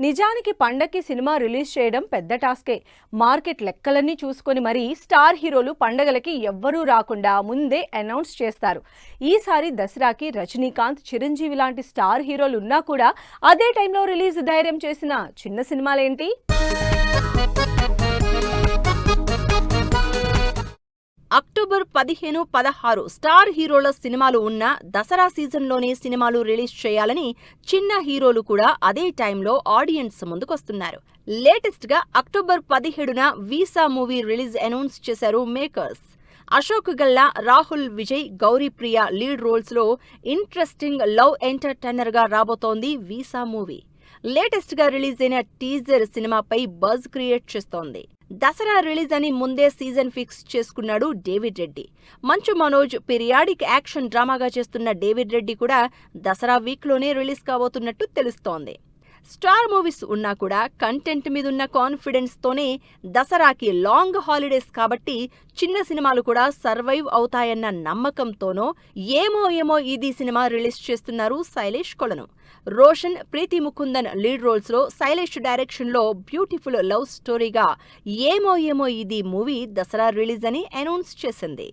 నిజానికి పండక్కి cinema release చేయడం పెద్ద టాస్కే. మార్కెట్ లెక్కలన్నీ చూసుకొని మరీ స్టార్ హీరోలు పండగలకి ఎవ్వరూ రాకుండా ముందే అనౌన్స్ చేస్తారు. ఈసారి దసరాకి రజనీకాంత్, చిరంజీవి లాంటి స్టార్ హీరోలు ఉన్నా కూడా అదే టైంలో రిలీజ్ ధైర్యం చేసిన చిన్న సినిమాలేంటి? అక్టోబర్ 15, 16 స్టార్ హీరోల సినిమాలు ఉన్న దసరా సీజన్లోనే సినిమాలు రిలీజ్ చేయాలని చిన్న హీరోలు కూడా అదే టైంలో ఆడియన్స్ ముందుకొస్తున్నారు. లేటెస్ట్గా అక్టోబర్ 17న వీసా మూవీ రిలీజ్ అనౌన్స్ చేశారు మేకర్స్. అశోక్ గల్లా, రాహుల్ విజయ్, గౌరీ ప్రియ లీడ్ రోల్స్లో ఇంట్రెస్టింగ్ లవ్ ఎంటర్టైనర్గా రాబోతోంది వీసా మూవీ. లేటెస్ట్గా రిలీజ్ అయిన టీజర్ సినిమాపై బజ్ క్రియేట్ చేస్తోంది. దసరా రిలీజ్ అని ముందే సీజన్ ఫిక్స్ చేసుకున్నాడు David Reddy. Manchu Manoj periodic action డ్రామాగా చేస్తున్న డేవిడ్ రెడ్డి కూడా దసరా వీక్లోనే రిలీజ్ కాబోతున్నట్టు తెలుస్తోంది. స్టార్ మూవీస్ ఉన్నా కూడా కంటెంట్ మీదున్న కాన్ఫిడెన్స్తోనే దసరాకి లాంగ్ హాలిడేస్ కాబట్టి చిన్న సినిమాలు కూడా సర్వైవ్ అవుతాయన్న నమ్మకంతోనో ఏమో ఇది సినిమా రిలీజ్ చేస్తున్నారు శైలేష్ కొలను. రోషన్, ప్రీతి ముకుందన్ లీడ్ రోల్స్లో శైలేష్ డైరెక్షన్లో బ్యూటిఫుల్ లవ్ స్టోరీగా ఏమో ఇది మూవీ దసరా రిలీజ్ అని అనౌన్స్ చేసింది.